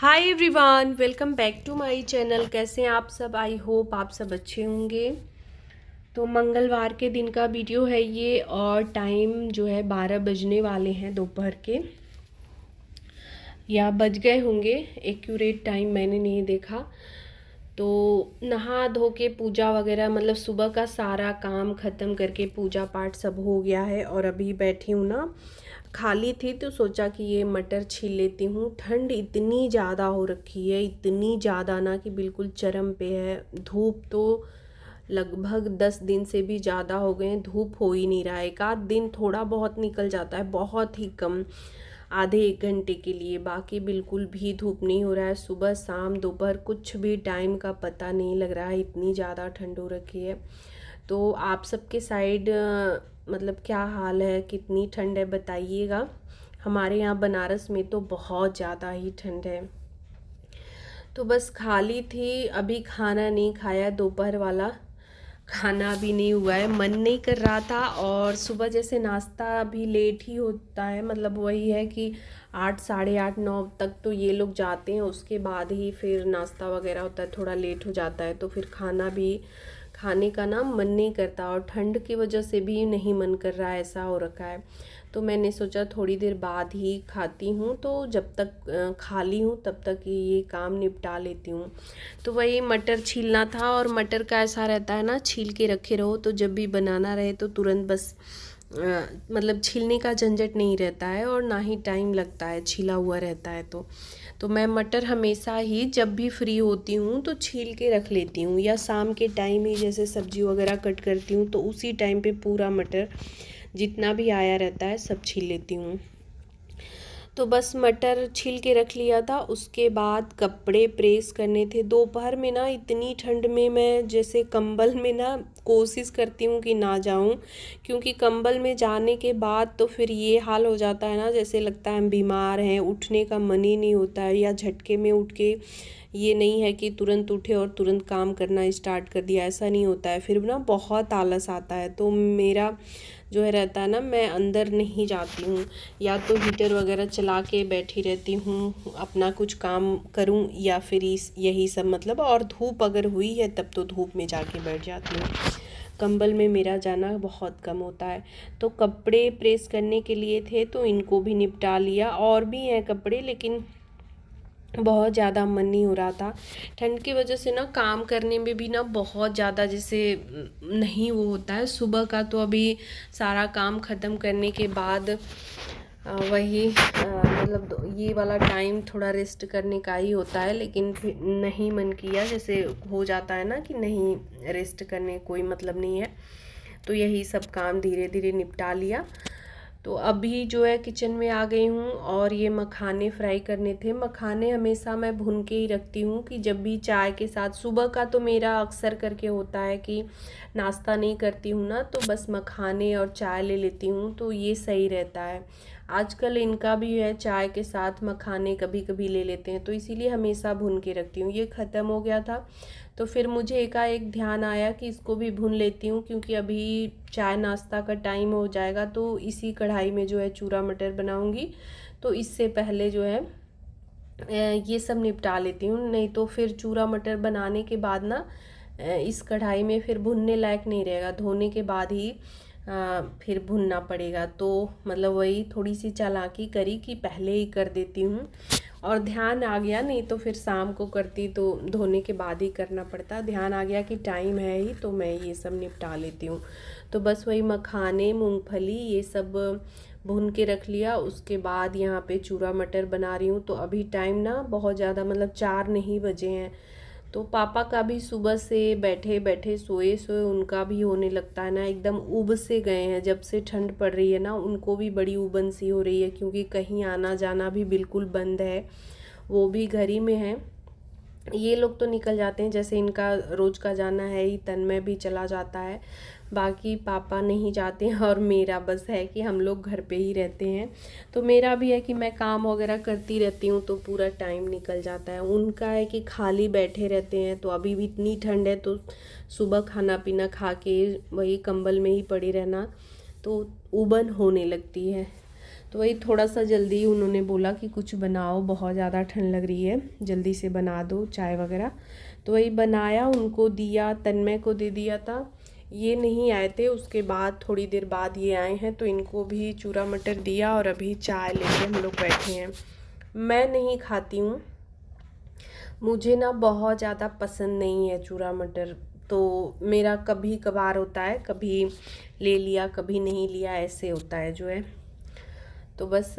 Hi everyone, welcome back to my channel. कैसे हैं आप सब? आई होप आप सब अच्छे होंगे। तो मंगलवार के दिन का वीडियो है ये, और टाइम जो है 12 बजने वाले हैं दोपहर के, या बज गए होंगे। एक्यूरेट टाइम मैंने नहीं देखा। तो नहा धो के पूजा वगैरह, मतलब सुबह का सारा काम ख़त्म करके पूजा पाठ सब हो गया है, और अभी बैठी हूँ ना, खाली थी तो सोचा कि ये मटर छील लेती हूँ। ठंड इतनी ज़्यादा हो रखी है, इतनी ज़्यादा ना कि बिल्कुल चरम पे है। धूप तो लगभग 10 दिन से भी ज़्यादा हो गए हैं, धूप हो ही नहीं रहा है। एक आध दिन थोड़ा बहुत निकल जाता है, बहुत ही कम, आधे एक घंटे के लिए, बाकी बिल्कुल भी धूप नहीं हो रहा है। सुबह शाम दोपहर कुछ भी टाइम का पता नहीं लग रहा है, इतनी ज़्यादा ठंड हो रखी है। तो आप सबके साइड मतलब क्या हाल है, कितनी ठंड है बताइएगा। हमारे यहाँ बनारस में तो बहुत ज़्यादा ही ठंड है। तो बस खाली थी, अभी खाना नहीं खाया, दोपहर वाला खाना भी नहीं हुआ है, मन नहीं कर रहा था। और सुबह जैसे नाश्ता भी लेट ही होता है, मतलब वही है कि 8 साढ़े 8 9 तक तो ये लोग जाते हैं, उसके बाद ही फिर नाश्ता वगैरह होता है, थोड़ा लेट हो जाता है, तो फिर खाना भी खाने का ना मन नहीं करता, और ठंड की वजह से भी नहीं मन कर रहा है, ऐसा हो रखा है। तो मैंने सोचा थोड़ी देर बाद ही खाती हूँ, तो जब तक खाली हूँ तब तक ये काम निपटा लेती हूँ। तो वही मटर छीलना था, और मटर का ऐसा रहता है ना, छील के रखे रहो तो जब भी बनाना रहे तो तुरंत बस मतलब छीलने का झंझट नहीं रहता है, और ना ही टाइम लगता है, छीला हुआ रहता है। तो मैं मटर हमेशा ही जब भी फ्री होती हूँ तो छील के रख लेती हूँ, या शाम के टाइम ही जैसे सब्जी वगैरह कट करती हूँ तो उसी टाइम पे पूरा मटर जितना भी आया रहता है सब छील लेती हूँ। तो बस मटर छील के रख लिया था। उसके बाद कपड़े प्रेस करने थे। दोपहर में ना इतनी ठंड में मैं जैसे कंबल में ना कोशिश करती हूँ कि ना जाऊँ, क्योंकि कंबल में जाने के बाद तो फिर ये हाल हो जाता है ना, जैसे लगता है हम बीमार हैं, उठने का मन ही नहीं होता है, या झटके में उठ के ये नहीं है कि तुरंत उठे और तुरंत काम करना स्टार्ट कर दिया, ऐसा नहीं होता है, फिर ना बहुत आलस आता है। तो मेरा जो है रहता है ना, मैं अंदर नहीं जाती हूँ, या तो हीटर वगैरह चला के बैठी रहती हूँ, अपना कुछ काम करूँ, या फिर यही सब मतलब। और धूप अगर हुई है तब तो धूप में जाके बैठ जाती हूँ, कंबल में मेरा जाना बहुत कम होता है। तो कपड़े प्रेस करने के लिए थे तो इनको भी निपटा लिया, और भी हैं कपड़े, लेकिन बहुत ज़्यादा मन नहीं हो रहा था। ठंड की वजह से ना काम करने में भी ना बहुत ज़्यादा जैसे नहीं वो होता है। सुबह का तो अभी सारा काम ख़त्म करने के बाद वही मतलब ये वाला टाइम थोड़ा रेस्ट करने का ही होता है, लेकिन फिर नहीं मन किया, जैसे हो जाता है ना कि नहीं रेस्ट करने कोई मतलब नहीं है। तो यही सब काम धीरे धीरे निपटा लिया। तो अभी जो है किचन में आ गई हूँ, और ये मखाने फ्राई करने थे। मखाने हमेशा मैं भून के ही रखती हूँ कि जब भी चाय के साथ, सुबह का तो मेरा अक्सर करके होता है कि नाश्ता नहीं करती हूँ ना, तो बस मखाने और चाय ले लेती हूँ, तो ये सही रहता है। आजकल इनका भी है, चाय के साथ मखाने कभी कभी ले लेते हैं, तो इसीलिए हमेशा भून के रखती हूँ। ये ख़त्म हो गया था तो फिर मुझे एकाएक ध्यान आया कि इसको भी भून लेती हूँ, क्योंकि अभी चाय नाश्ता का टाइम हो जाएगा, तो इसी कढ़ाई में जो है चूरा मटर बनाऊँगी। तो इससे पहले जो है ये सब निपटा लेती हूँ, नहीं तो फिर चूरा मटर बनाने के बाद ना इस कढ़ाई में फिर भुनने लायक नहीं रहेगा, धोने के बाद ही फिर भुनना पड़ेगा। तो मतलब वही थोड़ी सी चालाकी करी कि पहले ही कर देती हूँ, और ध्यान आ गया, नहीं तो फिर शाम को करती तो धोने के बाद ही करना पड़ता। ध्यान आ गया कि टाइम है ही, तो मैं ये सब निपटा लेती हूँ। तो बस वही मखाने मूंगफली ये सब भून के रख लिया। उसके बाद यहाँ पे चूरा मटर बना रही हूँ। तो अभी टाइम ना बहुत ज़्यादा, मतलब 4 नहीं बजे हैं। तो पापा का भी सुबह से बैठे बैठे सोए सोए उनका भी होने लगता है ना, एकदम उब से गए हैं। जब से ठंड पड़ रही है ना, उनको भी बड़ी उबन सी हो रही है, क्योंकि कहीं आना जाना भी बिल्कुल बंद है, वो भी घर ही में है। ये लोग तो निकल जाते हैं, जैसे इनका रोज का जाना है ही, तन्मय भी चला जाता है, बाकी पापा नहीं जाते हैं, और मेरा बस है कि हम लोग घर पे ही रहते हैं। तो मेरा भी है कि मैं काम वगैरह करती रहती हूँ, तो पूरा टाइम निकल जाता है। उनका है कि खाली बैठे रहते हैं। तो अभी भी इतनी ठंड है, तो सुबह खाना पीना खा के वही कंबल में ही पड़ी रहना, तो उबन होने लगती है। तो वही थोड़ा सा जल्दी उन्होंने बोला कि कुछ बनाओ, बहुत ज़्यादा ठंड लग रही है, जल्दी से बना दो चाय वगैरह। तो वही बनाया, उनको दिया, तन्मय को दे दिया था। ये नहीं आए थे, उसके बाद थोड़ी देर बाद ये आए हैं, तो इनको भी चूरा मटर दिया और अभी चाय लेके हम लोग बैठे हैं। मैं नहीं खाती हूँ, मुझे ना बहुत ज़्यादा पसंद नहीं है चूरा मटर, तो मेरा कभी कभार होता है, कभी ले लिया कभी नहीं लिया, ऐसे होता है जो है। तो बस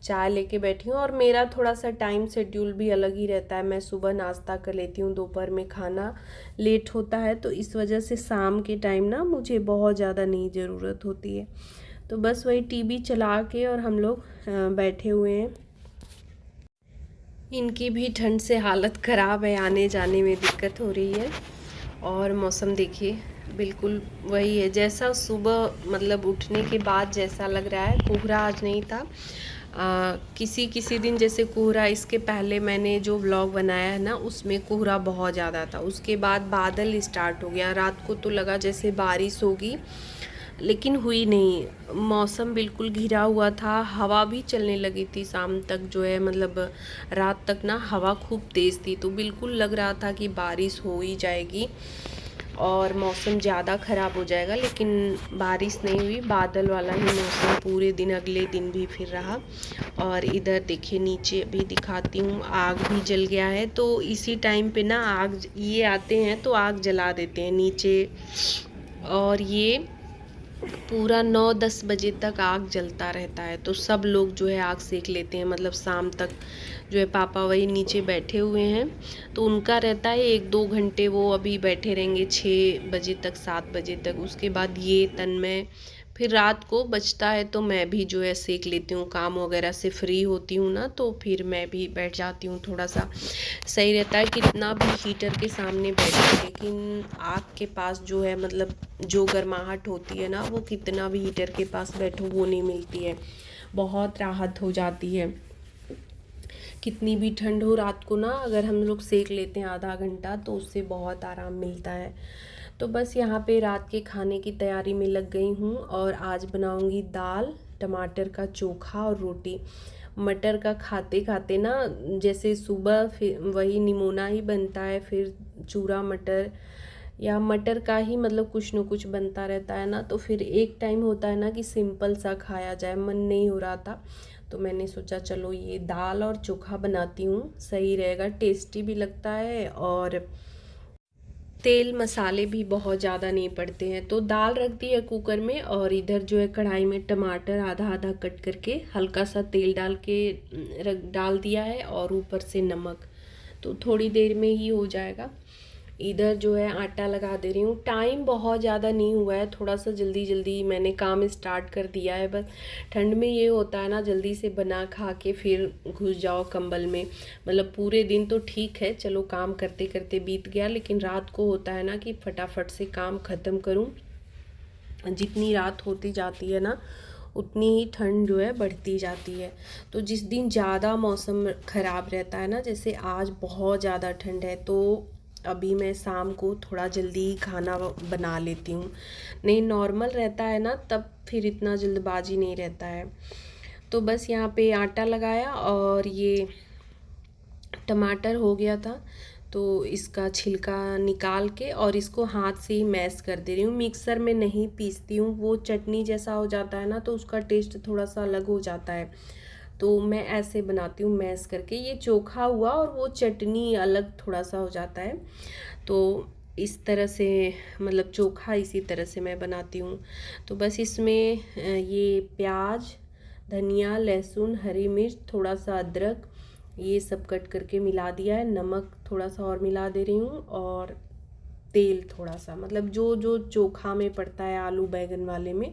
चाय लेके बैठी हूँ। और मेरा थोड़ा सा टाइम शेड्यूल भी अलग ही रहता है, मैं सुबह नाश्ता कर लेती हूँ, दोपहर में खाना लेट होता है, तो इस वजह से शाम के टाइम ना मुझे बहुत ज़्यादा नहीं ज़रूरत होती है। तो बस वही टीवी चला के और हम लोग बैठे हुए हैं। इनकी भी ठंड से हालत ख़राब है, आने जाने में दिक्कत हो रही है। और मौसम देखिए बिल्कुल वही है जैसा सुबह मतलब उठने के बाद जैसा लग रहा है। कोहरा आज नहीं था, किसी किसी दिन जैसे कोहरा, इसके पहले मैंने जो व्लॉग बनाया है ना उसमें कोहरा बहुत ज़्यादा था, उसके बाद बादल स्टार्ट हो गया। रात को तो लगा जैसे बारिश होगी, लेकिन हुई नहीं। मौसम बिल्कुल घिरा हुआ था, हवा भी चलने लगी थी शाम तक जो है, मतलब रात तक ना हवा खूब तेज़ थी, तो बिल्कुल लग रहा था कि बारिश हो ही जाएगी और मौसम ज़्यादा ख़राब हो जाएगा, लेकिन बारिश नहीं हुई। बादल वाला ही मौसम पूरे दिन, अगले दिन भी फिर रहा। और इधर देखिए नीचे अभी दिखाती हूँ, आग भी जल गया है। तो इसी टाइम पे ना आग ये आते हैं तो आग जला देते हैं नीचे, और ये पूरा 9-10 बजे तक आग जलता रहता है। तो सब लोग जो है आग सेक लेते हैं, मतलब शाम तक जो है। पापा वही नीचे बैठे हुए हैं, तो उनका रहता है 1-2 घंटे, वो अभी बैठे रहेंगे 6 बजे तक, 7 बजे तक। उसके बाद ये तन्मय, फिर रात को बचता है तो मैं भी जो है सेक लेती हूँ, काम वगैरह से फ्री होती हूँ ना, तो फिर मैं भी बैठ जाती हूँ। थोड़ा सा सही रहता है, कितना भी हीटर के सामने बैठे, लेकिन आग के पास जो है मतलब जो गर्माहट होती है ना, वो कितना भी हीटर के पास बैठो वो नहीं मिलती है। बहुत राहत हो जाती है, कितनी भी ठंड हो रात को ना अगर हम लोग सेक लेते हैं आधा घंटा, तो उससे बहुत आराम मिलता है। तो बस यहाँ पे रात के खाने की तैयारी में लग गई हूँ, और आज बनाऊँगी दाल, टमाटर का चोखा और रोटी। मटर का खाते खाते ना, जैसे सुबह फिर वही निमोना ही बनता है, फिर चूरा मटर या मटर का ही मतलब कुछ न कुछ बनता रहता है ना, तो फिर एक टाइम होता है ना कि सिंपल सा खाया जाए, मन नहीं हो रहा था, तो मैंने सोचा चलो ये दाल और चोखा बनाती हूँ, सही रहेगा, टेस्टी भी लगता है और तेल मसाले भी बहुत ज़्यादा नहीं पड़ते हैं। तो दाल रख दी है कुकर में, और इधर जो है कढ़ाई में टमाटर आधा आधा कट करके हल्का सा तेल डाल के डाल दिया है, और ऊपर से नमक, तो थोड़ी देर में ही हो जाएगा। इधर जो है आटा लगा दे रही हूँ। टाइम बहुत ज़्यादा नहीं हुआ है, थोड़ा सा जल्दी जल्दी मैंने काम स्टार्ट कर दिया है। बस ठंड में ये होता है ना, जल्दी से बना खा के फिर घुस जाओ कंबल में। मतलब पूरे दिन तो ठीक है, चलो काम करते करते बीत गया, लेकिन रात को होता है ना कि फटाफट से काम ख़त्म करूँ। जितनी रात होती जाती है ना, उतनी ही ठंड जो है बढ़ती जाती है। तो जिस दिन ज़्यादा मौसम ख़राब रहता है ना, जैसे आज बहुत ज़्यादा ठंड है, तो अभी मैं शाम को थोड़ा जल्दी खाना बना लेती हूँ। नहीं नॉर्मल रहता है ना, तब फिर इतना जल्दबाजी नहीं रहता है। तो बस यहाँ पे आटा लगाया, और ये टमाटर हो गया था, तो इसका छिलका निकाल के और इसको हाथ से ही मैश कर दे रही हूँ। मिक्सर में नहीं पीसती हूँ, वो चटनी जैसा हो जाता है ना, तो उसका टेस्ट थोड़ा सा अलग हो जाता है। तो मैं ऐसे बनाती हूँ मैश करके, ये चोखा हुआ और वो चटनी अलग थोड़ा सा हो जाता है। तो इस तरह से मतलब चोखा इसी तरह से मैं बनाती हूँ। तो बस इसमें ये प्याज, धनिया, लहसुन, हरी मिर्च, थोड़ा सा अदरक, ये सब कट करके मिला दिया है। नमक थोड़ा सा और मिला दे रही हूँ, और तेल थोड़ा सा, मतलब जो जो चोखा में पड़ता है आलू बैंगन वाले में,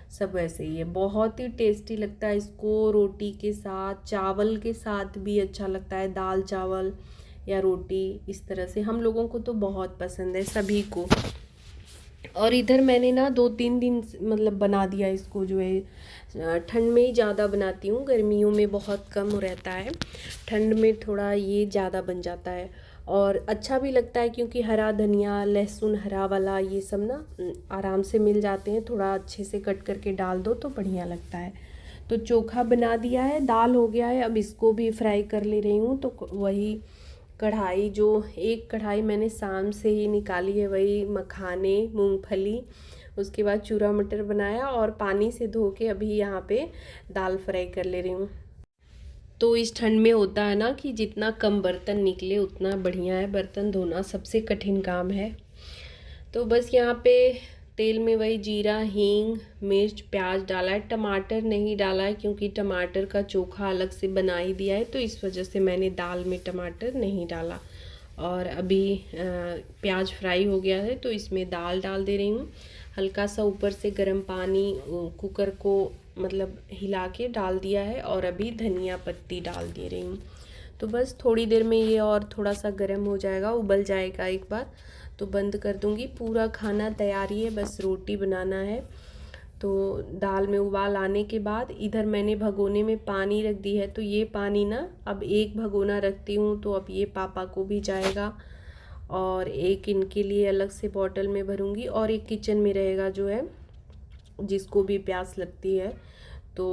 सब वैसे ही है। बहुत ही टेस्टी लगता है, इसको रोटी के साथ, चावल के साथ भी अच्छा लगता है, दाल चावल या रोटी, इस तरह से हम लोगों को तो बहुत पसंद है सभी को। और इधर मैंने ना 2-3 दिन मतलब बना दिया इसको, जो है ठंड में ही ज़्यादा बनाती हूँ, गर्मियों में बहुत कम रहता है, ठंड में थोड़ा ये ज़्यादा बन जाता है। और अच्छा भी लगता है, क्योंकि हरा धनिया, लहसुन हरा वाला ये सब ना आराम से मिल जाते हैं, थोड़ा अच्छे से कट करके डाल दो तो बढ़िया लगता है। तो चोखा बना दिया है, दाल हो गया है, अब इसको भी फ्राई कर ले रही हूँ। तो वही कढ़ाई, जो एक कढ़ाई मैंने शाम से ही निकाली है, वही मखाने, मूंगफली, उसके बाद चूरा मटर बनाया और पानी से धो के अभी यहाँ पे दाल फ्राई कर ले रही हूँ। तो इस ठंड में होता है ना कि जितना कम बर्तन निकले उतना बढ़िया है। बर्तन धोना सबसे कठिन काम है। तो बस यहाँ पे तेल में वही जीरा, हींग, मिर्च, प्याज डाला है। टमाटर नहीं डाला है क्योंकि टमाटर का चोखा अलग से बना ही दिया है, तो इस वजह से मैंने दाल में टमाटर नहीं डाला। और अभी प्याज फ्राई हो गया है तो इसमें दाल डाल दे रही हूँ। हल्का सा ऊपर से गर्म पानी कुकर को मतलब हिला के डाल दिया है और अभी धनिया पत्ती डाल दे रही हूँ। तो बस थोड़ी देर में ये और थोड़ा सा गर्म हो जाएगा, उबल जाएगा एक बार तो बंद कर दूँगी। पूरा खाना तैयारी है, बस रोटी बनाना है। तो दाल में उबाल आने के बाद इधर मैंने भगोने में पानी रख दी है, तो ये पानी ना अब एक भगोना रखती हूँ, तो अब ये पापा को भी जाएगा और एक इनके लिए अलग से बॉटल में भरूँगी और एक किचन में रहेगा जो है जिसको भी प्यास लगती है तो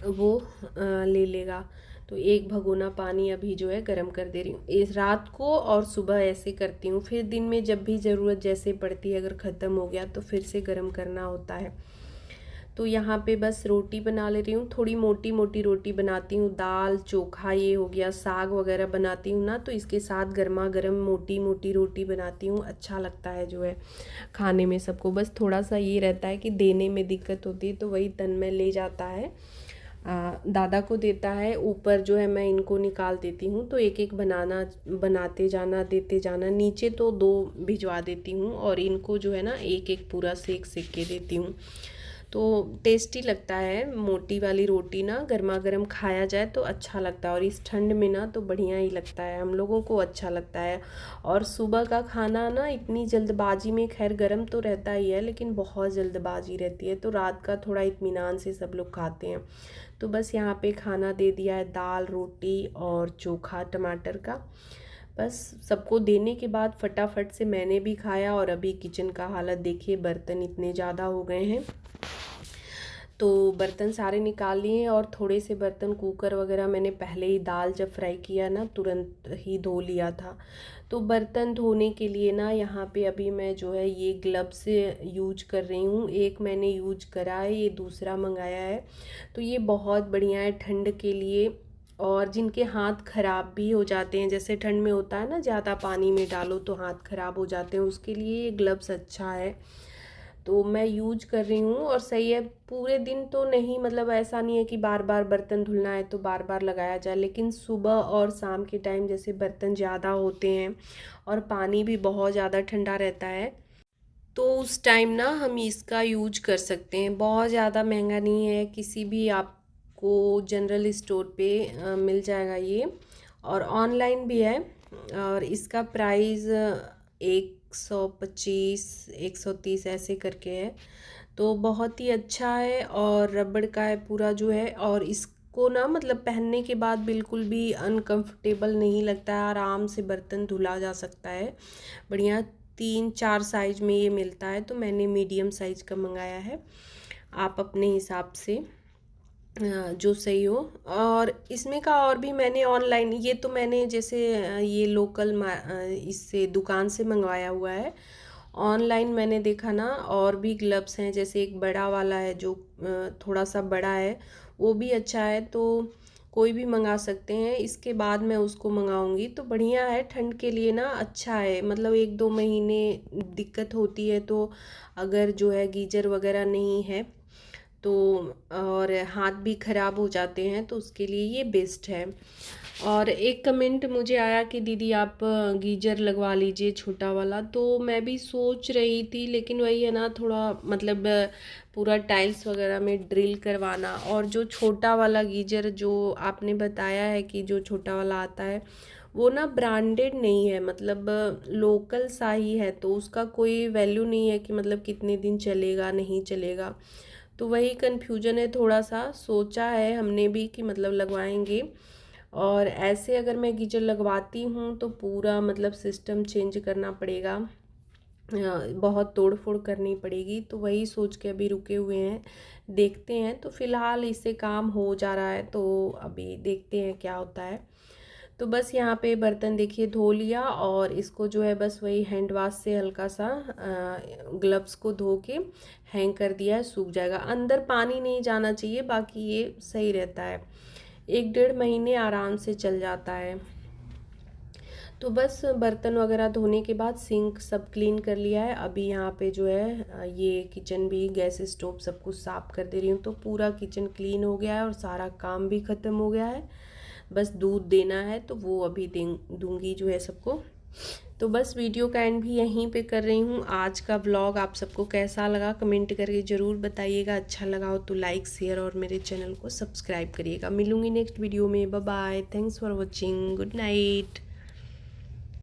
वो ले लेगा। तो एक भगोना पानी अभी जो है गर्म कर दे रही हूँ इस रात को, और सुबह ऐसे करती हूँ। फिर दिन में जब भी ज़रूरत जैसे पड़ती है, अगर ख़त्म हो गया तो फिर से गर्म करना होता है। तो यहाँ पे बस रोटी बना ले रही हूँ, थोड़ी मोटी मोटी रोटी बनाती हूँ। दाल चोखा ये हो गया, साग वगैरह बनाती हूँ ना, तो इसके साथ गर्मा गर्म मोटी मोटी रोटी बनाती हूँ, अच्छा लगता है जो है खाने में सबको। बस थोड़ा सा ये रहता है कि देने में दिक्कत होती है, तो वही तन्मय ले जाता है, दादा को देता है, ऊपर जो है मैं इनको निकाल देती हूँ। तो एक एक बनाते जाना, देते जाना। नीचे तो 2 भिजवा देती हूँ और इनको जो है ना एक एक पूरा सेक सेक के देती हूँ। तो टेस्टी लगता है मोटी वाली रोटी ना, गर्मा गर्म खाया जाए तो अच्छा लगता है, और इस ठंड में ना तो बढ़िया ही लगता है, हम लोगों को अच्छा लगता है। और सुबह का खाना ना इतनी जल्दबाजी में, खैर गर्म तो रहता ही है लेकिन बहुत जल्दबाजी रहती है, तो रात का थोड़ा इत्मीनान से सब लोग खाते हैं। तो बस यहाँ पे खाना दे दिया है, दाल रोटी और चोखा टमाटर का। बस सबको देने के बाद फटाफट से मैंने भी खाया, और अभी किचन का हालत देखिए, बर्तन इतने ज़्यादा हो गए हैं। तो बर्तन सारे निकाल लिए हैं, और थोड़े से बर्तन कुकर वगैरह मैंने पहले ही दाल जब फ्राई किया ना तुरंत ही धो लिया था। तो बर्तन धोने के लिए ना यहाँ पे अभी मैं जो है ये ग्लव्स यूज कर रही हूँ। एक मैंने यूज करा है, ये दूसरा मंगाया है। तो ये बहुत बढ़िया है ठंड के लिए, और जिनके हाथ ख़राब भी हो जाते हैं, जैसे ठंड में होता है ना ज़्यादा पानी में डालो तो हाथ ख़राब हो जाते हैं, उसके लिए ये ग्लव्स अच्छा है। तो मैं यूज कर रही हूँ और सही है। पूरे दिन तो नहीं, मतलब ऐसा नहीं है कि बार बार बर्तन धुलना है तो बार बार लगाया जाए, लेकिन सुबह और शाम के टाइम जैसे बर्तन ज़्यादा होते हैं और पानी भी बहुत ज़्यादा ठंडा रहता है, तो उस टाइम ना हम इसका यूज कर सकते हैं। बहुत ज़्यादा महंगा नहीं है, किसी भी आपको जनरल स्टोर पे मिल जाएगा ये, और ऑनलाइन भी है। और इसका प्राइस 125 130 ऐसे करके है, तो बहुत ही अच्छा है, और रबड़ का है पूरा जो है। और इसको ना मतलब पहनने के बाद बिल्कुल भी अनकंफर्टेबल नहीं लगता है, आराम से बर्तन धुला जा सकता है बढ़िया। 3-4 साइज में ये मिलता है, तो मैंने मीडियम साइज का मंगाया है। आप अपने हिसाब से जो सही हो। और इसमें का और भी मैंने ऑनलाइन, ये तो मैंने जैसे ये लोकल इससे दुकान से मंगवाया हुआ है। ऑनलाइन मैंने देखा ना और भी ग्लव्स हैं, जैसे एक बड़ा वाला है जो थोड़ा सा बड़ा है, वो भी अच्छा है, तो कोई भी मंगा सकते हैं। इसके बाद मैं उसको मंगाऊंगी, तो बढ़िया है ठंड के लिए ना, अच्छा है। मतलब 1-2 महीने दिक्कत होती है तो अगर जो है गीजर वगैरह नहीं है तो, और हाथ भी ख़राब हो जाते हैं, तो उसके लिए ये बेस्ट है। और एक कमेंट मुझे आया कि दीदी आप गीजर लगवा लीजिए छोटा वाला, तो मैं भी सोच रही थी, लेकिन वही है ना थोड़ा मतलब पूरा टाइल्स वगैरह में ड्रिल करवाना। और जो छोटा वाला गीजर जो आपने बताया है कि जो छोटा वाला आता है, वो ना ब्रांडेड नहीं है, मतलब लोकल सा ही है, तो उसका कोई वैल्यू नहीं है कि मतलब कितने दिन चलेगा नहीं चलेगा। तो वही कन्फ्यूजन है थोड़ा सा, सोचा है हमने भी कि मतलब लगवाएंगे। और ऐसे अगर मैं गीजर लगवाती हूँ तो पूरा मतलब सिस्टम चेंज करना पड़ेगा, बहुत तोड़ फोड़ करनी पड़ेगी, तो वही सोच के अभी रुके हुए हैं, देखते हैं। तो फ़िलहाल इससे काम हो जा रहा है, तो अभी देखते हैं क्या होता है। तो बस यहाँ पे बर्तन देखिए धो लिया, और इसको जो है बस वही हैंड वाश से हल्का सा ग्लव्स को धो के हैंग कर दिया है, सूख जाएगा। अंदर पानी नहीं जाना चाहिए, बाकी ये सही रहता है, 1-1.5 महीने आराम से चल जाता है। तो बस बर्तन वगैरह धोने के बाद सिंक सब क्लीन कर लिया है। अभी यहाँ पे जो है ये किचन भी, गैस स्टोव सब कुछ साफ़ कर दे रही हूँ। तो पूरा किचन क्लीन हो गया है और सारा काम भी ख़त्म हो गया है। बस दूध देना है, तो वो अभी दूंगी जो है सबको। तो बस वीडियो का एंड भी यहीं पे कर रही हूँ। आज का व्लॉग आप सबको कैसा लगा कमेंट करके ज़रूर बताइएगा। अच्छा लगा हो तो लाइक शेयर और मेरे चैनल को सब्सक्राइब करिएगा। मिलूँगी नेक्स्ट वीडियो में। Bye bye, thanks for watching, good night.